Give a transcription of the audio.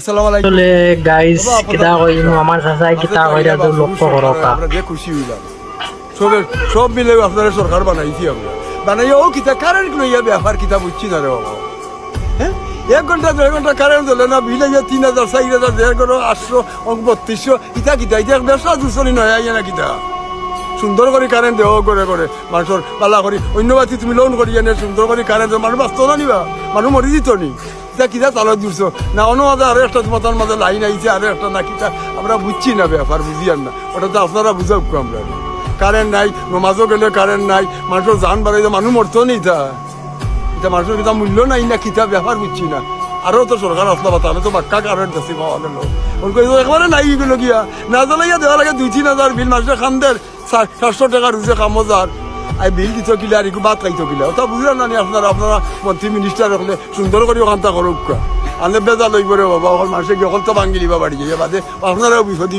আসসালামু আলাইকুম। আসলে গাইস কিতা কইমু আমার চাচাই কিতা কইরা তো লক্ষ্য করো কা আমরা যে খুশি হইলাম সব মিলে আপনারা সরকার বানাইছি আমরা বানাই ও কিতা কারেন্ট লইয়া ব্যাপার কিতা বুঝছি না রে বাবা। হ্যাঁ 1 ঘন্টা 2 ঘন্টা কারেন্ট দিলে না বিল হইয়া 3000 4000 1,500 3200 কিতা কিতা এটা ব্যবসা দুশনি নয় আইয়া না কিতা সুন্দর করে কারেন্ট দেও করে করে মানুষের পালা করি অন্যবাতি তুমি লোন করি এনে সুন্দর করে কারেন্ট মানুষ বাঁচত না নিবা মানুষ মরি দিত নি কিতা কিতা তালত দিছো না অন্য মাঝে আরো একটা তোমার মাঝে লাইন আইছে আরো একটা না কিতা আমরা বুঝছি না ব্যাপার বুঝি আর না ওটা তো আপনারা বুঝাও আমরা কারেন্ট নাই নমাজও গেলে কারেন্ট নাই মানুষের জান বাড়াইতে মানুষ মরতো নি তা এটা মানুষের কিতা মূল্য নাই না কিতা ব্যাপার বুঝছি না আরো তো সরকার আসলা বা তাহলে তো বাক্কা কারেন্ট আছে পাওয়া গেল একবারে নাই এগুলো গিয়া না জ্বালাইয়া দেওয়া লাগে 2-3 হাজার বিল মানুষের খান্দের 700 টাকা রুজে কামজার আর বিল দিত কিলা আর একটু বাদ খাইতো কিলা ওটা বুঝলেন না আপনারা মন্ত্রী মিনিস্টার রাখলে সুন্দর করে ওখানটা করুক আনে বেজা লইব রে বাবা মানুষের গিয়ে তো ভাঙ্গি দিবা বাড়ি যাইয়া বাদে আপনারাও বিপদ